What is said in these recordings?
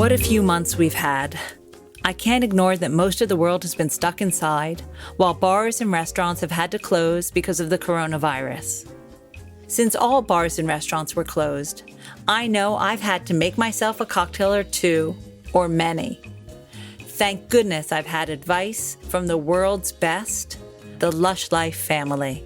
What a few months we've had. I can't ignore that most of the world has been stuck inside, while bars and restaurants have had to close because of the coronavirus. Since all bars and restaurants were closed, I know I've had to make myself a cocktail or two, or many. Thank goodness I've had advice from the world's best, the Lush Life family.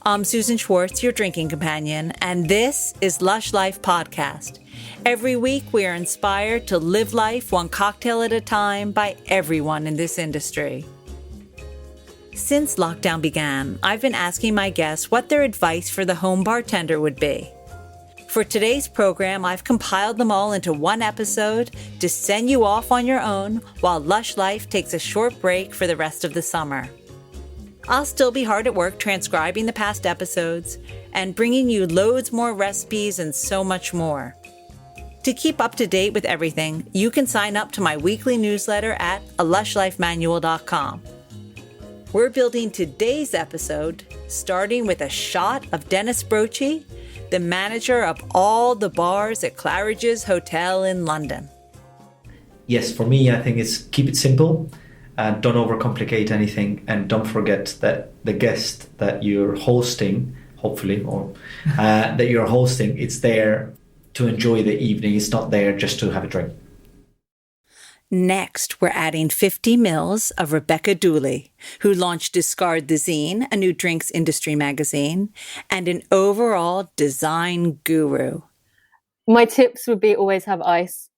I'm Susan Schwartz, your drinking companion, and this is Lush Life Podcast. Every week, we are inspired to live life one cocktail at a time by everyone in this industry. Since lockdown began, I've been asking my guests what their advice for the home bartender would be. For today's program, I've compiled them all into one episode to send you off on your own while Lush Life takes a short break for the rest of the summer. I'll still be hard at work transcribing the past episodes and bringing you loads more recipes and so much more. To keep up to date with everything, you can sign up to my weekly newsletter at alushlifemanual.com. We're building today's episode, starting with a shot of Dennis Brochi, the manager of all the bars at Claridge's Hotel in London. Yes, for me, I think it's keep it simple. Don't overcomplicate anything, and don't forget that the guest that you're hosting, hopefully, or that you're hosting, it's there to enjoy the evening. It's not there just to have a drink. Next, we're adding 50 mils of Rebecca Dooley, who launched Discard the Zine, a new drinks industry magazine, and an overall design guru. My tips would be always have ice,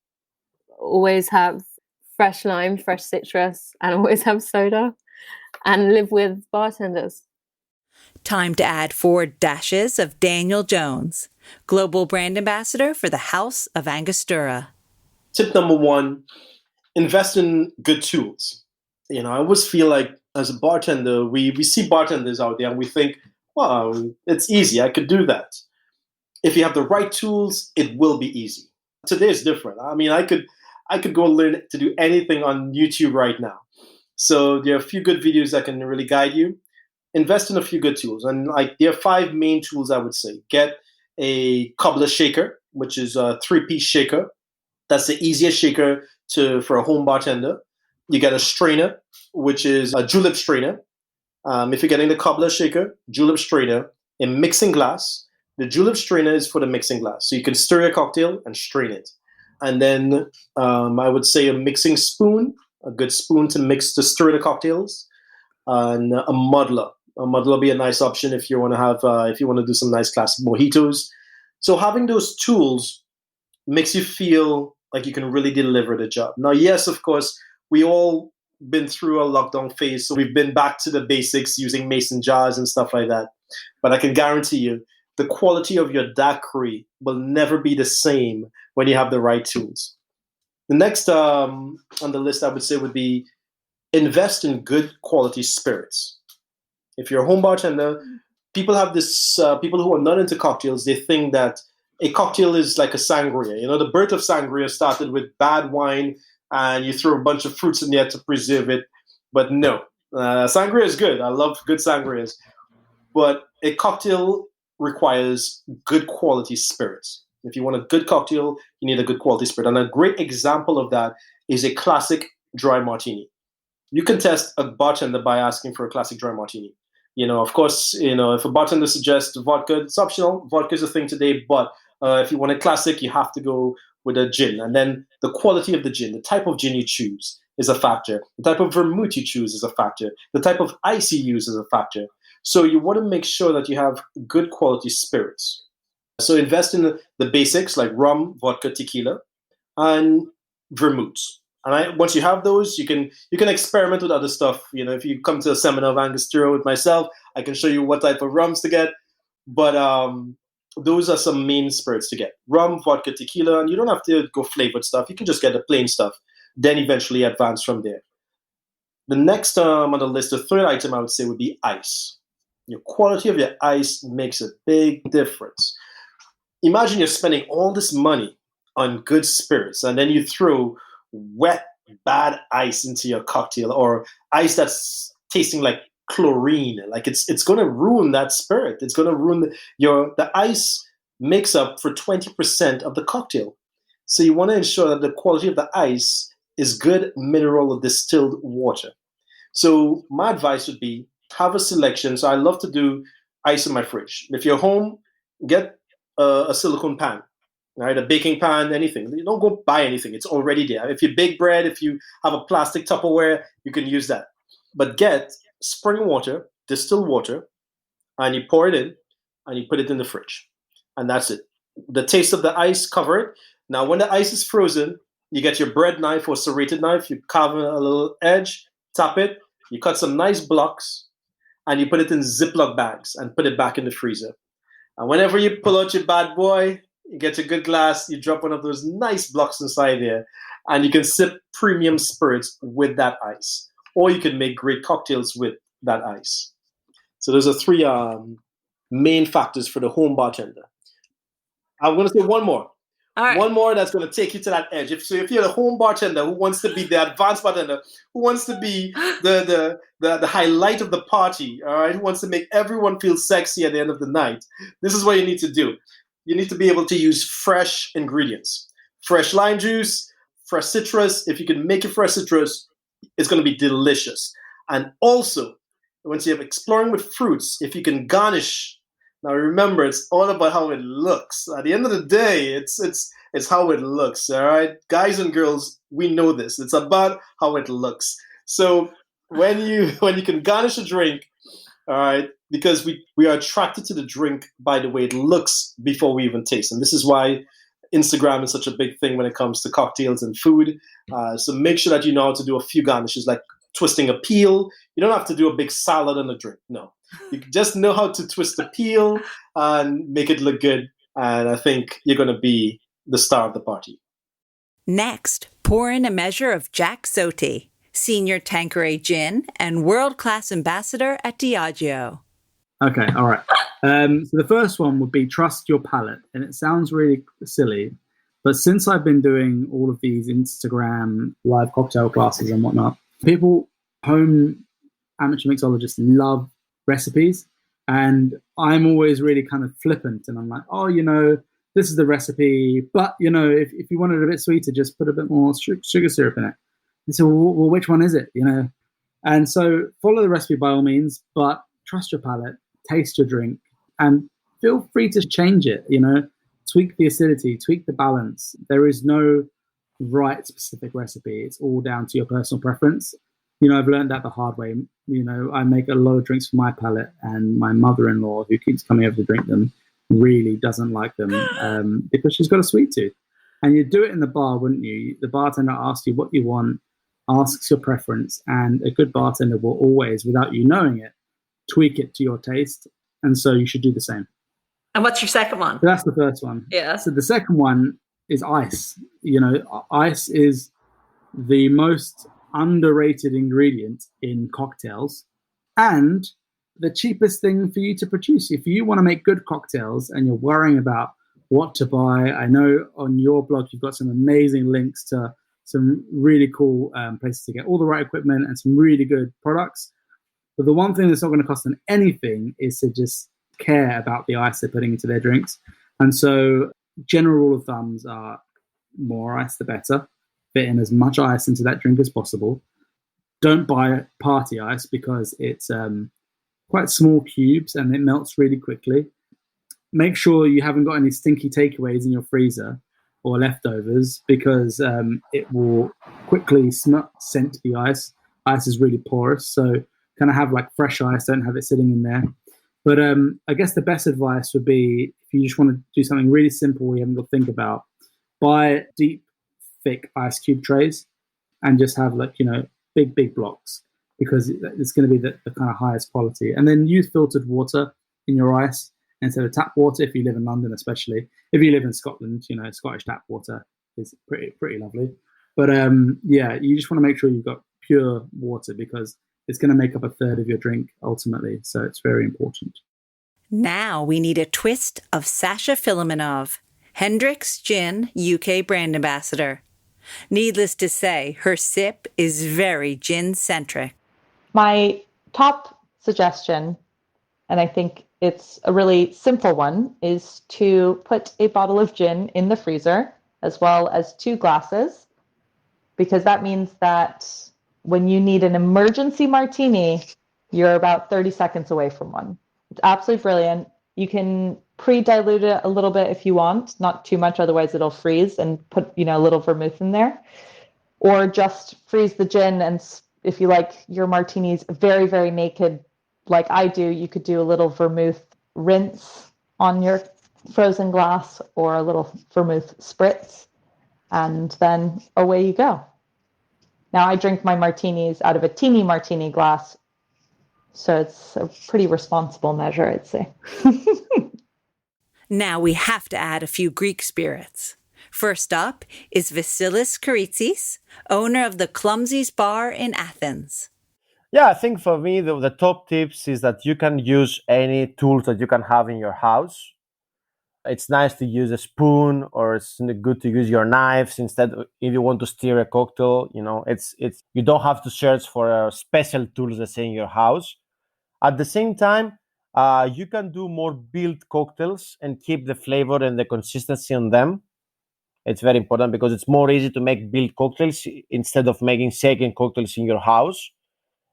always have fresh lime, fresh citrus, and always have soda, and live with bartenders. Time to add 4 dashes of Daniel Jones, Global Brand Ambassador for the House of Angostura. Tip number 1, invest in good tools. I always feel like as a bartender, we see bartenders out there and we think, wow, it's easy, I could do that. If you have the right tools, it will be easy. Today is different. I mean, I could go learn to do anything on YouTube right now. So there are a few good videos that can really guide you. Invest in a few good tools. And there are 5 main tools I would say. Get a cobbler shaker, which is a 3-piece shaker. That's the easiest shaker for a home bartender. You get a strainer, which is a julep strainer. If you're getting the cobbler shaker, julep strainer, a mixing glass. The julep strainer is for the mixing glass. So you can stir your cocktail and strain it. And then I would say a mixing spoon, a good spoon to stir the cocktails, and a muddler. A muddler will be a nice option if you want to do some nice classic mojitos. So having those tools makes you feel like you can really deliver the job. Now, yes, of course, we all been through a lockdown phase, so we've been back to the basics using mason jars and stuff like that. But I can guarantee you, the quality of your daiquiri will never be the same when you have the right tools. The next on the list, I would say, would be invest in good quality spirits. If you're a home bartender, people have this, people who are not into cocktails, they think that a cocktail is like a sangria. The birth of sangria started with bad wine and you throw a bunch of fruits in there to preserve it. But no, sangria is good. I love good sangrias. But a cocktail requires good quality spirits. If you want a good cocktail, you need a good quality spirit. And a great example of that is a classic dry martini. You can test a bartender by asking for a classic dry martini. Of course, if a bartender suggests vodka, it's optional. Vodka is a thing today, but if you want a classic, you have to go with a gin. And then the quality of the gin, the type of gin you choose is a factor. The type of vermouth you choose is a factor. The type of ice you use is a factor. So you want to make sure that you have good quality spirits. So invest in the basics like rum, vodka, tequila, and vermouth. And once you have those, you can experiment with other stuff. If you come to a seminar of Angostura with myself, I can show you what type of rums to get. But those are some main spirits to get. Rum, vodka, tequila, and you don't have to go flavored stuff. You can just get the plain stuff. Then eventually advance from there. The next on the list, the third item I would say would be ice. Your quality of your ice makes a big difference. Imagine you're spending all this money on good spirits, and then you throw wet, bad ice into your cocktail, or ice that's tasting like chlorine. Like it's going to ruin that spirit. It's going to ruin the ice makes up for 20% of the cocktail. So you want to ensure that the quality of the ice is good mineral or distilled water. So my advice would be have a selection. So I love to do ice in my fridge. If you're home, get a silicone pan, right? A baking pan, anything. You don't go buy anything. It's already there. If you bake bread, if you have a plastic Tupperware, you can use that. But get spring water, distilled water, and you pour it in and you put it in the fridge. And that's it. The taste of the ice, cover it. Now, when the ice is frozen, you get your bread knife or serrated knife, you carve a little edge, tap it, you cut some nice blocks, and you put it in Ziploc bags and put it back in the freezer. And whenever you pull out your bad boy, you get a good glass, you drop one of those nice blocks inside there, and you can sip premium spirits with that ice. Or you can make great cocktails with that ice. So those are three main factors for the home bartender. I'm going to say one more. All right. One more that's going to take you to that edge. If you're a home bartender who wants to be the advanced bartender, who wants to be the highlight of the party, all right, who wants to make everyone feel sexy at the end of the night, this is what you need to do. You need to be able to use fresh ingredients. Fresh lime juice, fresh citrus. If you can make it fresh citrus, it's going to be delicious. And also, once you're exploring with fruits, if you can garnish. Now remember, it's all about how it looks. At the end of the day, it's how it looks. All right, guys and girls, we know this. It's about how it looks. So when you can garnish a drink, all right, because we are attracted to the drink by the way it looks before we even taste, and this is why Instagram is such a big thing when it comes to cocktails and food. So make sure that you know how to do a few garnishes, like twisting a peel. You don't have to do a big salad on a drink. No. You just know how to twist the peel and make it look good. And I think you're going to be the star of the party. Next, pour in a measure of Jack Soty, Senior Tanqueray Gin and world-class ambassador at Diageo. Okay, all right. So the first one would be trust your palate. And it sounds really silly, but since I've been doing all of these Instagram live cocktail classes and whatnot, people, home amateur mixologists, love recipes, and I'm always really kind of flippant, and I'm like, oh, this is the recipe, but if you want it a bit sweeter, just put a bit more sugar syrup in it. And so, well, which one is it? And so follow the recipe by all means, but trust your palate, taste your drink, and feel free to change it. Tweak the acidity, tweak the balance. There is no right specific recipe. It's all down to your personal preference. I've learned that the hard way. I make a lot of drinks for my palate, and my mother-in-law, who keeps coming over to drink them, really doesn't like them because she's got a sweet tooth. And you'd do it in the bar, wouldn't you? The bartender asks you what you want, asks your preference, and a good bartender will always, without you knowing it, tweak it to your taste. And so you should do the same. And what's your second one? So that's the first one. Yeah. So the second one is ice. Ice is the most underrated ingredient in cocktails and the cheapest thing for you to produce. If you want to make good cocktails and you're worrying about what to buy, I know on your blog you've got some amazing links to some really cool places to get all the right equipment and some really good products. But the one thing that's not going to cost them anything is to just care about the ice they're putting into their drinks. And so general rule of thumbs are more ice the better. Fit in as much ice into that drink as possible. Don't buy party ice because it's quite small cubes and it melts really quickly. Make sure you haven't got any stinky takeaways in your freezer or leftovers because it will quickly scent the ice. Ice is really porous, so kind of have like fresh ice, don't have it sitting in there. But I guess the best advice would be if you just want to do something really simple you haven't got to think about, buy deep, thick ice cube trays and just have big blocks because it's going to be the kind of highest quality. And then use filtered water in your ice instead of tap water if you live in London, especially. If you live in Scotland, Scottish tap water is pretty lovely. But you just want to make sure you've got pure water because it's going to make up a third of your drink ultimately. So it's very important. Now we need a twist of Sasha Filimonov, Hendrick's Gin UK brand ambassador. Needless to say, her sip is very gin-centric. My top suggestion, and I think it's a really simple one, is to put a bottle of gin in the freezer as well as 2 glasses, because that means that when you need an emergency martini, you're about 30 seconds away from one. It's absolutely brilliant. You can pre-dilute it a little bit if you want, not too much, otherwise it'll freeze, and put, a little vermouth in there. Or just freeze the gin, and if you like your martinis very, very naked, like I do, you could do a little vermouth rinse on your frozen glass or a little vermouth spritz, and then away you go. Now I drink my martinis out of a teeny martini glass, so it's a pretty responsible measure, I'd say. Now we have to add a few Greek spirits. First up is Vassilis Kurizis, owner of the Clumsy's Bar in Athens. Yeah, I think for me, the top tips is that you can use any tools that you can have in your house. It's nice to use a spoon, or it's good to use your knives instead. If you want to stir a cocktail, it's you don't have to search for special tools that's in your house. At the same time, you can do more built cocktails and keep the flavor and the consistency on them. It's very important because it's more easy to make built cocktails instead of making shaken cocktails in your house.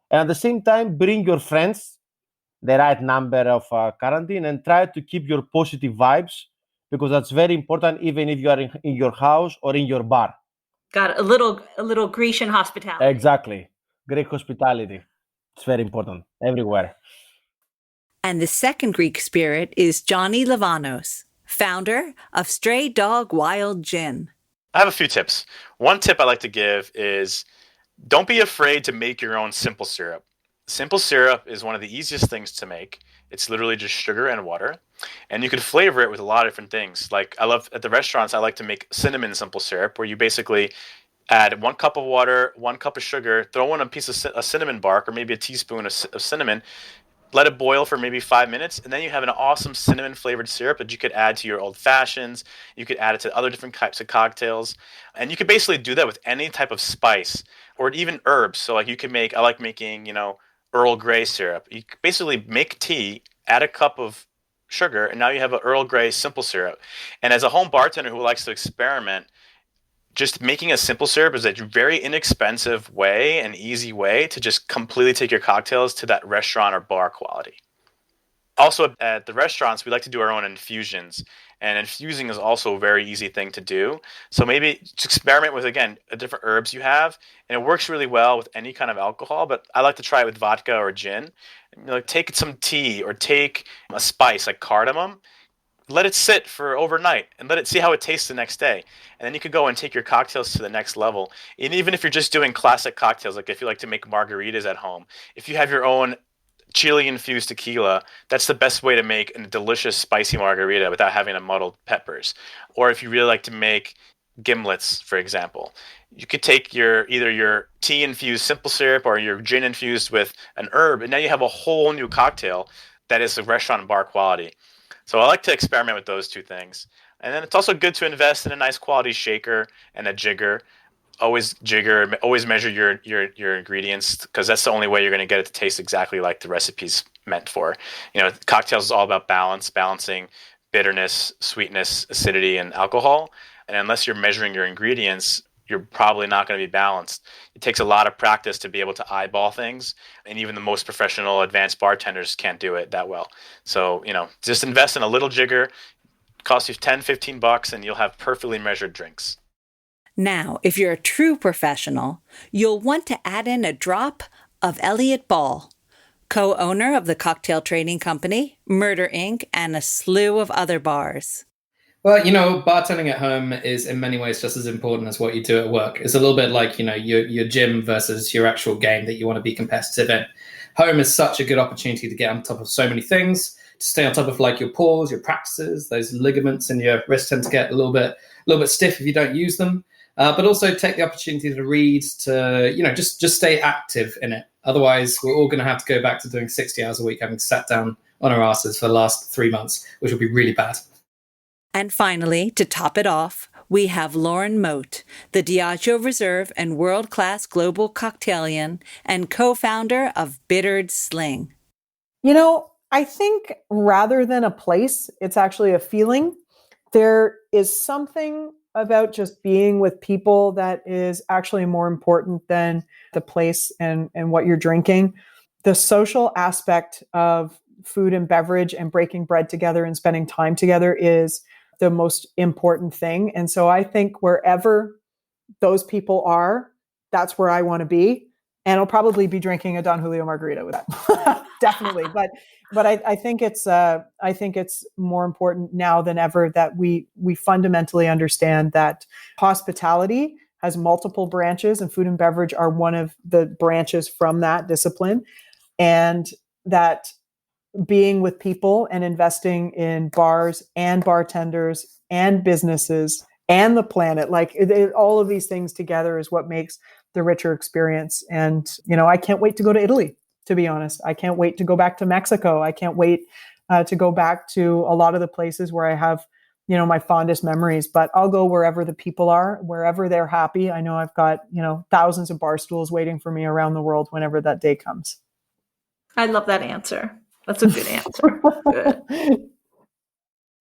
And at the same time, bring your friends, the right number of quarantine, and try to keep your positive vibes, because that's very important even if you are in your house or in your bar. Got a little Grecian hospitality. Exactly. Greek hospitality. It's very important everywhere. And the second Greek spirit is Johnny Lovanos, founder of Stray Dog Wild Gin. I have a few tips. One tip I like to give is don't be afraid to make your own simple syrup. Simple syrup is one of the easiest things to make. It's literally just sugar and water. And you can flavor it with a lot of different things. Like at the restaurants, I like to make cinnamon simple syrup, where you basically add 1 cup of water, 1 cup of sugar, throw in a piece of a cinnamon bark or maybe a teaspoon of cinnamon, let it boil for maybe 5 minutes, and then you have an awesome cinnamon flavored syrup that you could add to your old fashions. You could add it to other different types of cocktails. And you could basically do that with any type of spice or even herbs. So like I like making, Earl Grey syrup. You basically make tea, add a cup of sugar, and now you have an Earl Grey simple syrup. And as a home bartender who likes to experiment, just making a simple syrup is a very inexpensive way, an easy way to just completely take your cocktails to that restaurant or bar quality. Also, at the restaurants, we like to do our own infusions. And infusing is also a very easy thing to do. So maybe just experiment with, again, different herbs you have. And it works really well with any kind of alcohol. But I like to try it with vodka or gin. Take some tea or take a spice like cardamom. Let it sit for overnight and let it see how it tastes the next day. And then you could go and take your cocktails to the next level. And even if you're just doing classic cocktails, like if you like to make margaritas at home, if you have your own chili-infused tequila, that's the best way to make a delicious spicy margarita without having to muddle peppers. Or if you really like to make gimlets, for example, you could take either your tea-infused simple syrup or your gin-infused with an herb, and now you have a whole new cocktail that is a restaurant and bar quality. So I like to experiment with those two things. And then it's also good to invest in a nice quality shaker and a jigger. Always measure your ingredients, because that's the only way you're going to get it to taste exactly like the recipe's meant for. Cocktails is all about balancing bitterness, sweetness, acidity, and alcohol. And unless you're measuring your ingredients, you're probably not going to be balanced. It takes a lot of practice to be able to eyeball things, and even the most professional advanced bartenders can't do it that well. So, just invest in a little jigger, costs you $10-15, and you'll have perfectly measured drinks. Now, if you're a true professional, you'll want to add in a drop of Elliot Ball, co-owner of the cocktail trading company, Murder Inc., and a slew of other bars. Well, bartending at home is in many ways just as important as what you do at work. It's a little bit like, your gym versus your actual game that you want to be competitive in. Home is such a good opportunity to get on top of so many things, to stay on top of like your pause, your practices. Those ligaments in your wrist tend to get a little bit stiff if you don't use them. But also take the opportunity to read, to, just stay active in it. Otherwise, we're all going to have to go back to doing 60 hours a week, having sat down on our asses for the last 3 months, which will be really bad. And finally, to top it off, we have Lauren Mote, the Diageo Reserve and world-class global cocktailian and co-founder of Bittered Sling. I think rather than a place, it's actually a feeling. There is something about just being with people that is actually more important than the place and what you're drinking. The social aspect of food and beverage and breaking bread together and spending time together is the most important thing. And so I think wherever those people are, that's where I want to be. And I'll probably be drinking a Don Julio margarita with that. Definitely. But I think it's more important now than ever that we fundamentally understand that hospitality has multiple branches, and food and beverage are one of the branches from that discipline. And that being with people and investing in bars and bartenders and businesses and the planet, all of these things together is what makes the richer experience. And, I can't wait to go to Italy, to be honest. I can't wait to go back to Mexico. I can't wait to go back to a lot of the places where I have, my fondest memories, but I'll go wherever the people are, wherever they're happy. I know I've got, thousands of bar stools waiting for me around the world whenever that day comes. I love that answer. That's a good answer. Good.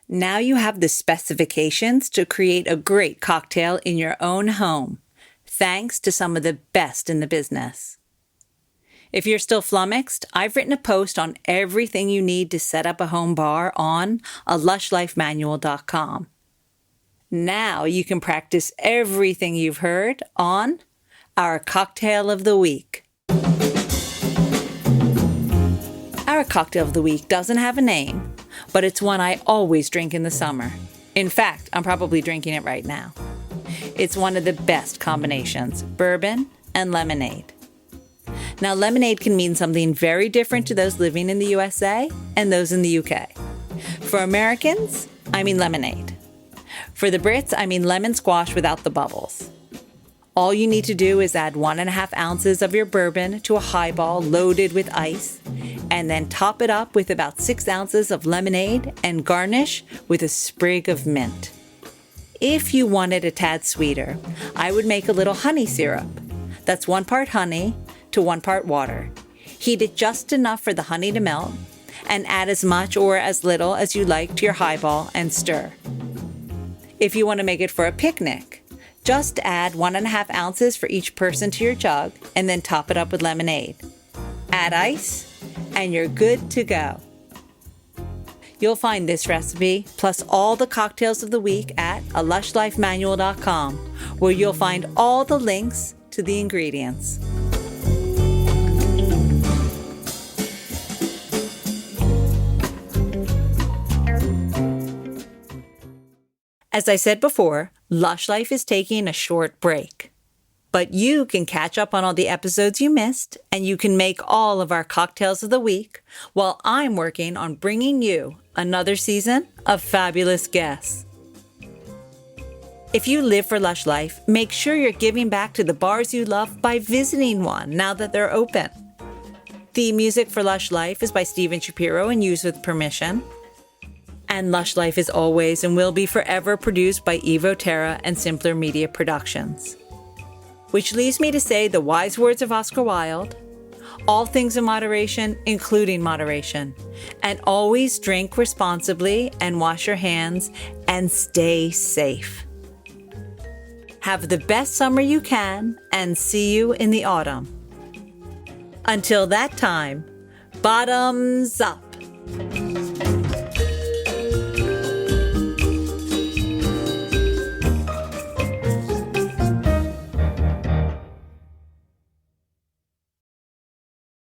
Now you have the specifications to create a great cocktail in your own home, thanks to some of the best in the business. If you're still flummoxed, I've written a post on everything you need to set up a home bar on lushLifeManual.com. Now you can practice everything you've heard on our cocktail of the week. Our cocktail of the week doesn't have a name, but it's one I always drink in the summer. In fact, I'm probably drinking it right now. It's one of the best combinations, bourbon and lemonade. Now, lemonade can mean something very different to those living in the USA and those in the UK. For Americans, I mean lemonade. For the Brits, I mean lemon squash without the bubbles. All you need to do is add 1.5 ounces of your bourbon to a highball loaded with ice, and then top it up with about 6 ounces of lemonade and garnish with a sprig of mint. If you want it a tad sweeter, I would make a little honey syrup. That's 1 part honey to 1 part water. Heat it just enough for the honey to melt, and add as much or as little as you like to your highball and stir. If you want to make it for a picnic, just add 1.5 ounces for each person to your jug, and then top it up with lemonade. Add ice, and you're good to go. You'll find this recipe, plus all the cocktails of the week at lushLifeManual.com, where you'll find all the links to the ingredients. As I said before, Lush Life is taking a short break. But you can catch up on all the episodes you missed, and you can make all of our cocktails of the week while I'm working on bringing you another season of fabulous guests. If you live for Lush Life, make sure you're giving back to the bars you love by visiting one now that they're open. The music for Lush Life is by Steven Shapiro and used with permission. And Lush Life is always and will be forever produced by Evo Terra and Simpler Media Productions. Which leaves me to say the wise words of Oscar Wilde: all things in moderation, including moderation. And always drink responsibly and wash your hands and stay safe. Have the best summer you can, and see you in the autumn. Until that time, bottoms up.